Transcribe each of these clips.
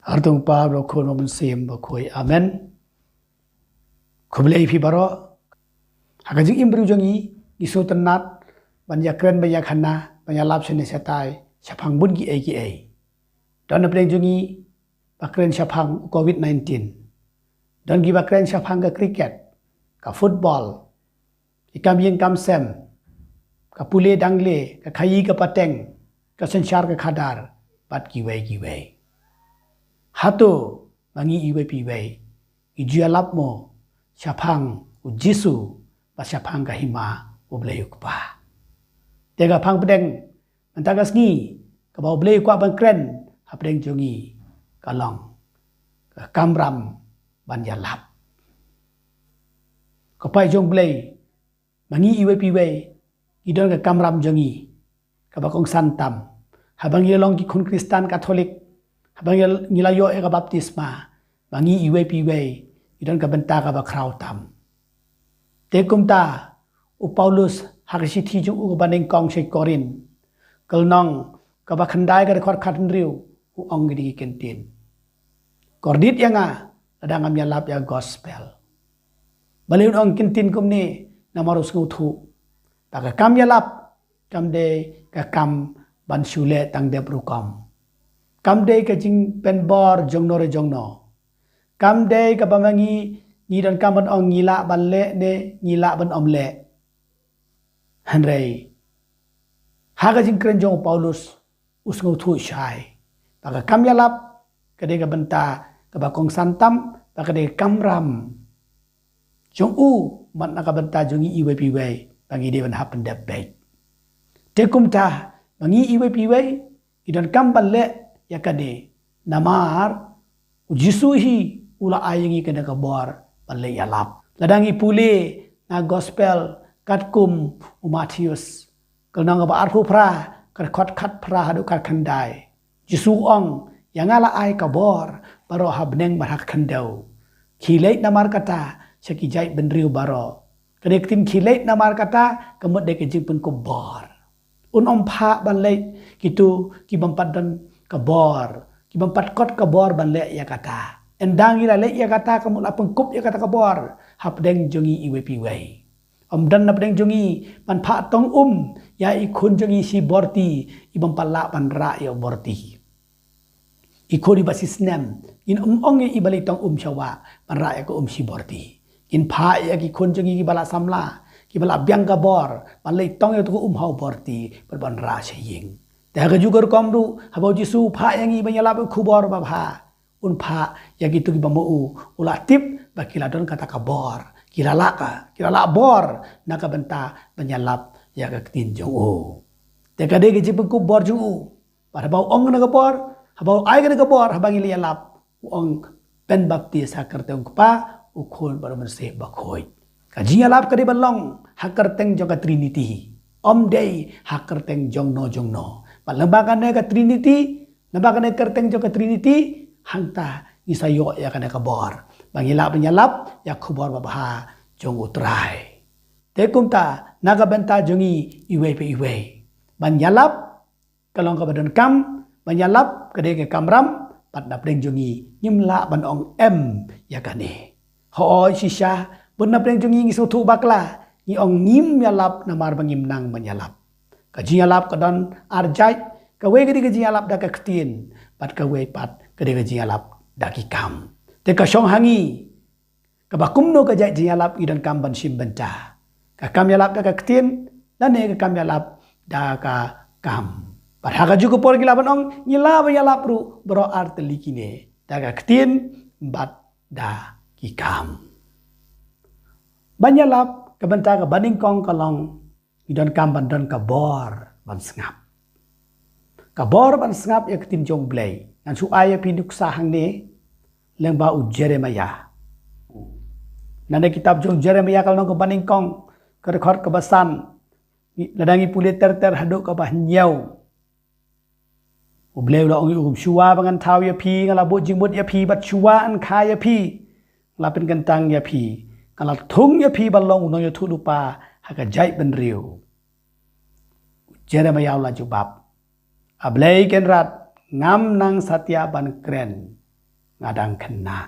Hartung pa bro ko no sim ba koi amen. Kublai fi baro. Hakajing imbru jongi isu tenat banyak keren banyak hana banyak lap sene setai syapang bun gi ai. Dan pleng jongi bakren syapang COVID-19. Dan gi bakren syapang ke kriket, ka football, ikam yin kam sem, ka pule dangle, ka khayi ka pateng, ka sensyar ka khadar, bat giwai. Hato mangi iwe piwai, ijualap mo, syapang ujisu, ba syapang ka hima ublayuk pa. Tega pang pedeng, mantagas ngi, ka bau blayuk kwa bangkren, hapdeng jongi, kalong, ka kamram, ban yalap. Kapai jong blay, mangi iwe piwai, idon ka kamram jongi, ka bakong santam, habang yelong ki kun Kristan Katolik, habang nilayo ka baptisma, mangi iwe piwai, idon ka benta ka bakraw tam. Tekum ta, u Paulus hakisithi jong u baneng kong shay korin, kalnong ka bakhandai ka rekor katan riu, u ong gidi kentin. Kordit ya nga, ladang am yalap ya gospel. Baliun ong kentin kumni, namarus ngutu. Taka kam yalap, kam de ka kam ban syule tang de brukom. Kam de ka jing penbor jongno re jongno. Kam de ka bamangi ni dan kam ban ong ngila ban le ne ngila ban om le. Hanrei. Haga jing keren jong Paulus usngu tu syai. Taka kam yalap ka de ka benta ka bakong santam taka de kamram. Jong u mat naka benta jongi iwe piwai bangi de ban happen de bait. Tekum ta bangi iwe piwai idan kam ban le yakade namar ujisuhi ula ayengi kena kabor palle yalap ladangi pule na gospel katkum Matius kalnang ba arfu pra khat pra hadu khandai jisu ong yangala ai kabor baro habneng barak khandau khilait namar kata sakijai benriu baro kadek tim khilait namar kata kemut de kejing pun kubor unom pha balai kitu kibampat dan kabor kibampat kot kabor banle ya kata endang ira le ya kata kamu la pengkup ya kata kabor hapdeng jongi iwe piwai dan napdeng jongi man pha tong ya ikun jongi si borti ibampat la pan ra ya borti ikodi basis nem in onge ibali tong syawa pan ra ya ko si borti in pha ya ki kun jongi bala samla ki bala biang kabor balai tong ya to hau borti berban ra saying Daga juga komru habau jisu pha yang i banyalap kubor ba pha un pha ya gitu ki bamu ulatip bakila don kata kabor kilala bor naka benta banyalap ya ka tin jong o daga de ki kubor jong o pada bau ong na kabor habau ai ka kabor habang ili yalap ong pen baptis hakar teng pa ukun bar mense bakhoi kaji yalap ka de balong hakar teng jong ka trinity om day hakar teng jong no Lembaga ka Trinity, lembaga kerteng jo ka Trinity, hangta isayo ya kana kabor. Bangilap penyalap ya kubor babaha jong utrai. Tekum ta naga benta jongi iwe. Banyalap kalong ka badan kam, banyalap kade ke kamram pat napreng jongi nyimla ban ong ya kane. Ho sisha bun napreng jongi ngisutu bakla, ni ong nyim yalap namar bangim nang banyalap. Kajiyalap kadon arjai kawe gedi kajiyalap da kaktin pat kawe pat kede kajiyalap da kikam te kasyong hangi kabakumno kajai jiyalap idan kamban simbenta kakam yalap da kaktin dan ne kakam yalap da ka kam pat haga juga por gilaban ong nyilap yalap ru bro art likine da kaktin bat da kikam banyalap kabenta ka baning kong kalong idan kamban dan kabor ban sengap. Kabor ban sengap ya ketin jong blay. Ngan su aya pinduk sahang ni leng bau Jeremiah. Nanda kitab jong Jeremiah kalau nong kebaning kong kerekor kebasan ladangi pule ter haduk ke bah nyau. Blay ulah ongi syua bangan tau ya pi ngalabu jingmut ya pi bat syua an kaya pi lapin gentang ya pi kalau tung ya pi balong unong ya tu lupa haka jai benriu. Jeremiah ulah jubab. Ablay kenrat ngam nang satya ban kren. ngadang kena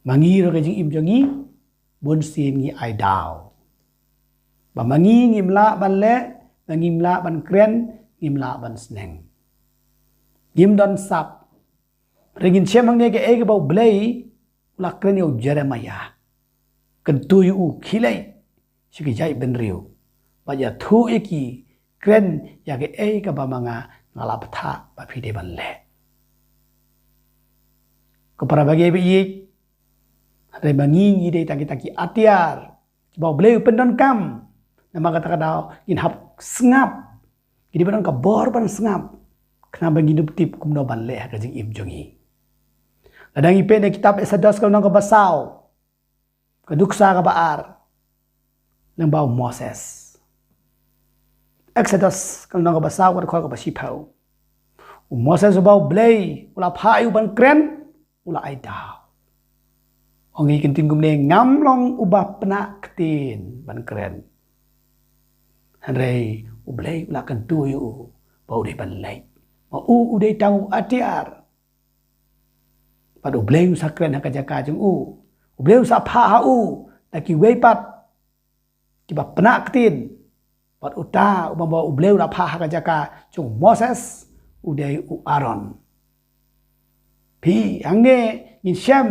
mangi ro ka jing im jongi bun sin ngi ai daw ba mangi ngimla ban le ngimla ban kren ngimla ban sneng ngim don sap regin chemang ne ke ege bau blei la kren yo Jeremiah kan tu yu khilai sigi jai ben riu ba ya thu eki kren ya ke ege ba manga ngala ptha ba phide ban le ko para bagi bi re mangi ngi de taki atiar bau blei pendon kam nama kata-kata in hap sengap jadi ban ka bor ban sengap kena bagi hidup tip kumno ban le ka jing im jongi kadang ipe ne kitab Exodus kalau nang ka basau kaduksa ka baar nang bau Moses Exodus kalau nang ka basau ka ka basipau Moses bau blei ula phai ban kren ula ai daw ongi kenting gumne ngam long ubah pena ketin ban kren hanrei ublei ula kan tu yu bau de ban lai ma u de tang atiar padu bleu sakren haka jaka jeng bleu sa pha ha ta ki wei pat ki ba pna ktin pat uta ubamba bleu la pha haka jaka chung Moses udai Aaron pi ange in Shem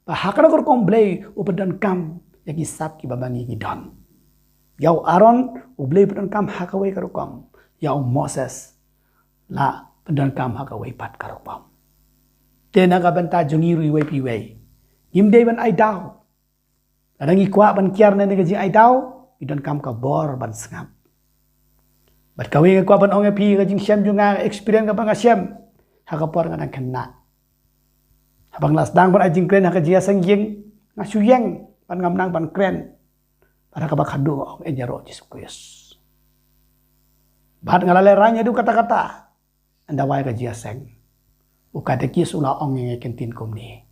ba hakana kor kom bleu upadan kam yaki sap ki babangi ki don yau Aaron bleu padan kam haka wei kar kom yau Moses la padan kam haka wei pat kar kom tena ka banta jongi rui wei pi wei ngim dei ban ai daw kadang i kwa ban kiar ne ga ji ai daw idon kam ka bor ban sngap bat kawe ka kwa ban ong pi ga jing Shem junga experience ka bang Shem ha ka por kadang kena habang las dang ban ajing kren ha ka jia sangjing ngasu yang ban ngam nang ban kren para ka ba khadu ong enjaro Jesus Kristus bat ngalale ranya du kata-kata anda wai ka jia seng ukate kis ula ong nge kentin kom ni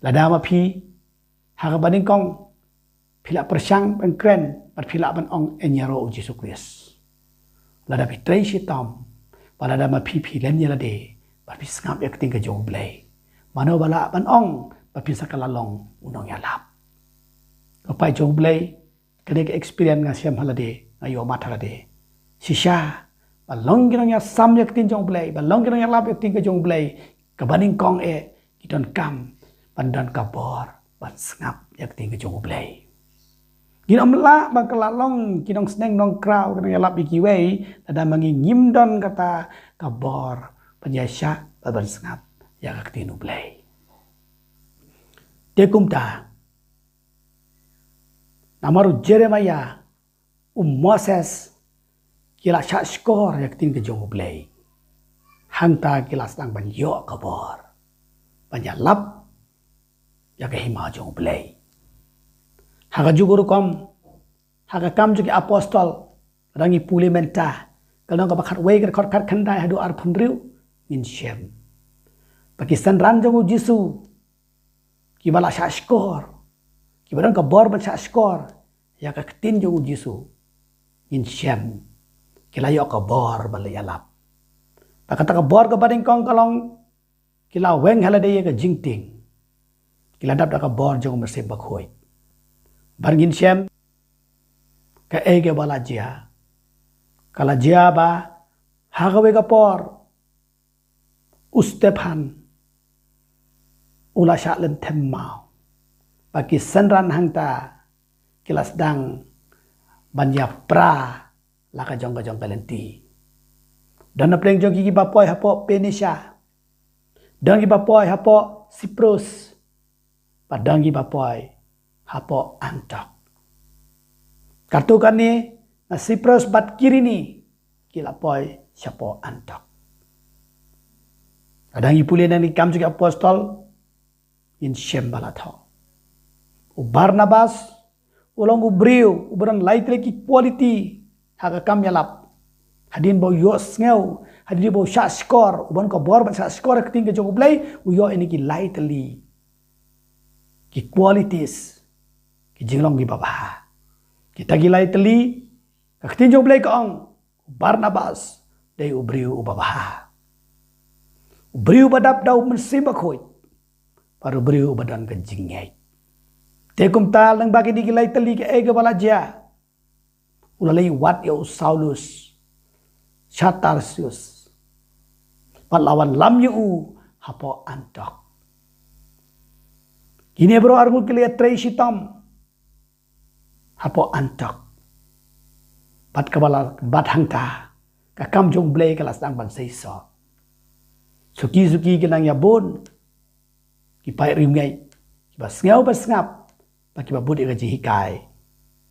lada ma phi ha ka baning kong phila persang ban kren bat phila ban ong enyaro Jesus Kristus lada pi trei sitam balada ma phi len yala de bat pi skam ek ting ka jong blai mano bala ban ong bat pi sakala long unong yalap ko pai jong blai kade ke experience nga Shem halade ayo mathalade sisha balong ginong ya sam yak tin jong blai balong ginong ya lap yak tin ka jong blai ka baning kong kidon kam pandan ka bor ban sngap yak tin ka jong blai ginom la bang kalalong kinong sneng nong kraw ginong ya lap iki wei tada mangi ngimdon kata ka bor panyasya ban sngap yak tin blai tekumta namaru Jeremiah Moses kila syak skor yak tin ke jong blai hangta kila stang ban yo kabor banya lap yak hima jong blai haga juguru kom haga kam juki apostol rangi puli menta kalau ka bakhat wei ka khat khandai hadu ar phunriu in Shem Pakistan ran jong Jisu ki bala syak skor ki barang ka bor ban syak skor yak ka tin jong Jisu in Shem kila yo ka bor bali alap pakata ka bor ka bading kong kalong kila weng halade ka jingting kila dap ka bor jong merse bakhoi bargin Shem ka ege bala jia kala jia ba hagawe ka por Ustephan ula syak len themmau bagi senran hangta kila sedang banya pra laka jong kalenti dan pleng jong ki bapoy hapo Penisha dan ki bapoy hapo Cyprus padang ki bapoy hapo Antioch kartu kani na Cyprus bat kiri ni kila poy siapo Antioch kadang ipuli nani kam juga apostol in Shem balatho Barnabas ulong ubriu ubran laitre ki quality haga kam yalap hadin bo yos ngeu hadin bo syak skor uban ko bor ban syak skor keting ke jong blai uyo ini ki lightly ki qualities ki jinglong gi baba kita gi lightly ka keting jong blai ko ong Barnabas dai ubriu ubaba Beriu badap dau mensibak hoit. Paru beriu badan ke jingay. Tekum tal nang bagi digilay tali ke ega balaja. Ulalay wat ya Saulus. Tarsus. Pahlawan lam yu hapo antok. Kini bro argu kiliat tray sitam. Hapo antok. Bat kabala bat hangta. Kakam jong blay kalas dang bansay so. Suki-suki kinang yabon. Kipay rimgay. Kibas ngaw bas ngap. Pakibabudi ka jihikay.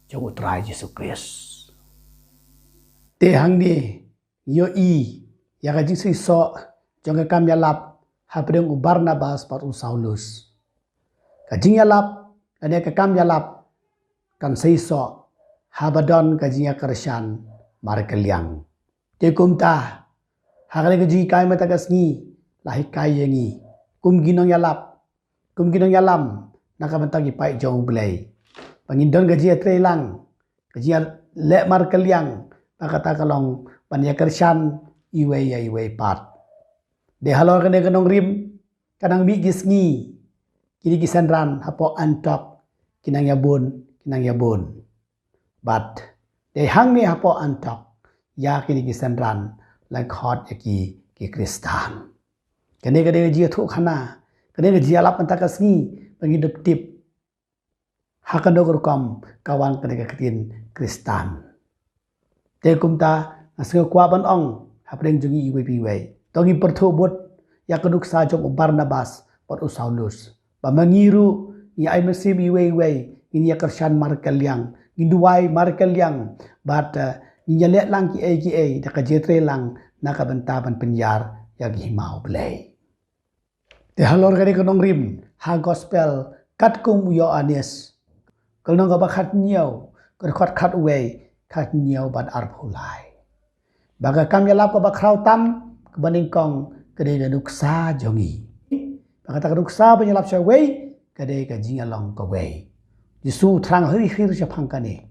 Jong utray Yesus Kristus. Tehang ni. Yo ya ka jing so. Jong kakam yalap. Hapreng u Barnabas par u Saulus. Kajing yalap. Kanya kakam yalap. Kan so. Habadon kajing yakarasyan. Marikaliang. Tekum ta. Hakali ka jihikay matagas ngi. Lahik kaya ngi. Kum ginong yalap. Kum ginong yalam. Nakabantang ipay jong belay. Pangindon gaji atre lang. Gaji le markaliang. Nakata kalong panyakarsan iway pat. De halor kene kanong rim. Kanang bigis ngi. Kini kisanran hapo antok. Kinang yabon. But de hang ni hapo antok. Ya kini kisanran. Langkot yaki ki Kristan. Kene kene jia tu khana, kene jia lap antakas ni pangidep tip. Hakando kurkom kawan kene ketin Kristan. Tekum ta asal kuaban ong hapreng jungi iwe piwe. Tongi pertu bot ya keduk sajong Barnabas pot Saulus. Pamangiru ya ai mesim iwe ini ya kersan markaliang, induai markaliang bat nyalek lang ki da kajetre lang nakabentaban penjar ya gihimau belai. Te halor kani kanong rim ha gospel kat kum yo anis. Kalong ka bakat nyaw, kat uwe kat nyaw bad arpulai. Baga kam yalap ka bakraw tam kebaning kong kade nuksa jongi. Baga tak nuksa penyalap siya wey kade ka jingalong ka wey. Jisu trang hiri siya pangkani.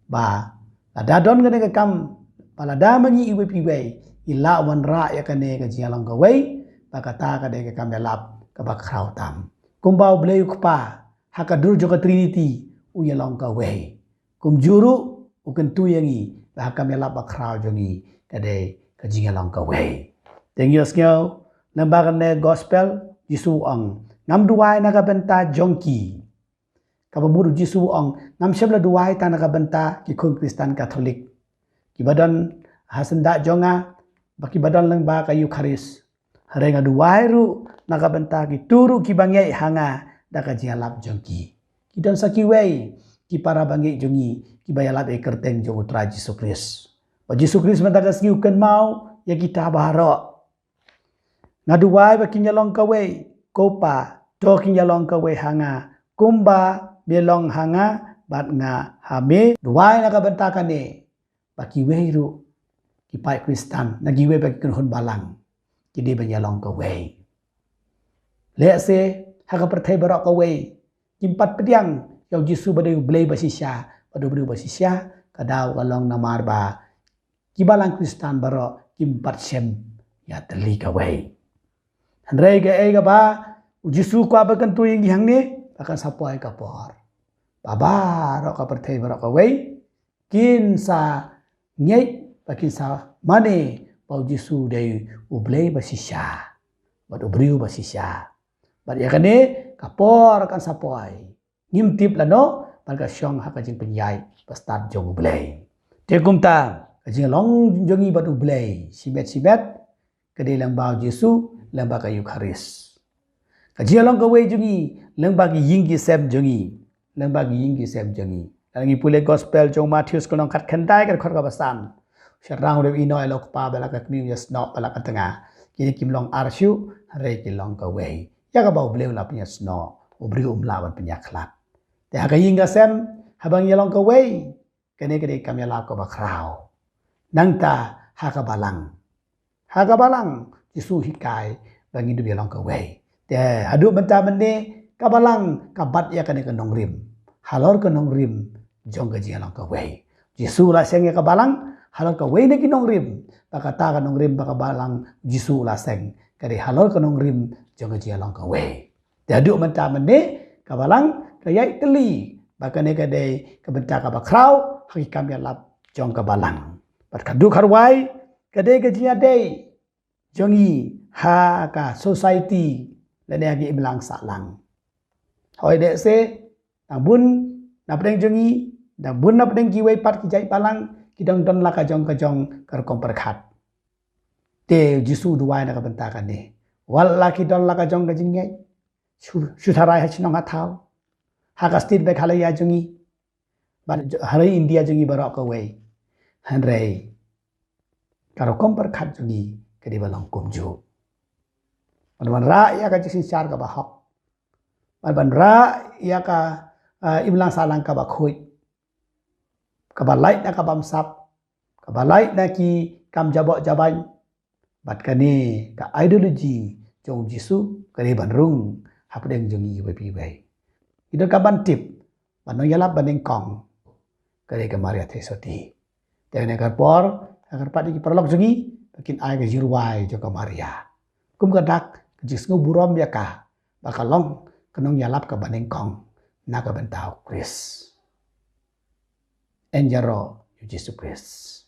Ba dadon kane ka kam palada mangi iwe piwe ila wan ra ya kane ka jingalong ka wey. Bakata kade ka kamelap ka bakraw tam. Kumbau bleu kpa hakadur joka Trinity uyalong ka wey. Kumjuru uken tuyangi ba kamelap bakraw jongi kade ka jingalong ka wey. Tengyos ngaw lambagan ne gospel Jisu ang ngam duway nakabenta jongki. Kabamuru Jisu ang ngam syabla duway ta nakabenta ki kun Kristan Katolik. Kibadan hasenda jonga bakibadan lang ba kayu karis. Hari nga duway ru nakabenta ki turu ki bangay hanga daka jialap jongki. Kidan sa kiway ki para bangay jongi ki bayalap e kerteng jong utra Jisu Kristus. Pa Jisu Kristus matagas ngiuken mau ya kita baharo. Ngaduway ba kinyalong kaway kopa to kinyalong kaway hanga kumba belong hanga bat nga hame duway nakabenta kani bakiway ru kipay Kristan nagiway bagi kunhon balang. Kini banyalong kaway. Lese haka pertay barok kaway. Kimpat pediang yaw Jisu badayu blay basisya. Badu basisya kadaw kalong namar ba. Kibalang Kristan barok kimpat sem ya teli kaway. Handray ga ega ba Jisu ko abakan tuying gihang ni akan sapoy kapor. Baba rok ka pertay barok kaway. Kinsa ngey pakinsa mane Pau Jisu day ublay basisya. Bat ubriu basisya. Bat ya kane kapor kan sapoy. Ngimtip lano palga syong hakajing penyay pastat jong ublay. Tekum ta kajing long jongi bat ublay. Sibet kade lang bau Jisu lang ba kayu karis. Kajing long kaway jongi lang bagi yinggi sem jongi. Lang bagi yinggi sem jongi. Lang ipule gospel jong Matius kunong kat kenday kan khot kabasan. Syarang udah inoy lok pa bala ka kmiu yas no bala ka tengah. Kini kim long arsyu hare ki long ka way. Ya ka bau bleu la punya sno. Ubri umlawan punya klat. Te ha ka yingga sem habang ya long ka way. Kene kam ya la ka bakraw. Nang ta ha ka balang. Ha ka balang Jisu hikay bangi du ya long ka way. Te adu benta mende ka balang ka bat ya kane ka nong rim. Halor ka nong rim jong ka long ka way. Jisu la seng ya ka balang halang ka way na kinong rim. Baka ta ka nong rim baka balang Jisu laseng kade halol kanong rim jong jia long ka we daduk menta mene kabalang kayai teli bakane kade kabenta ka bakrau hakikam ya lap jong kabalang pat kadu kharwai kade gajia dei jongi ha ka society lene agi imlang salang hoi de se bun na pedeng jongi da bun na pedeng kiwai pat kijai palang kidong don la ka jong kar kom perkhat te jisu duai na ka benta kan ni wal la kidon la ka jong ka jingai sutharai ha chinong ha thau ha ka stit be khalaya jongi ban hari india jongi barok ka wei han rei karo kom perkhat jongi kadi balong kumju ban ra ya ka jisin char ka ba hok ban ra ya ka imlang salang ka ba khoi ka ba lai na ka bam sap ka ba lai na ki kam jabok jaban bat kani ka ideology jong jisu kani ban rung hapdeng jongi we pi we ido ka ban tip ban yalap baneng kong kani ka maria thesoti tene ka por agar padi ki perlok jongi bikin ai ka jirwai jo ka maria kum ka dak jis ngo burom ya ka bakalong kanong yalap ka baneng kong na ka bentau Chris enjaro Yesus Kristus.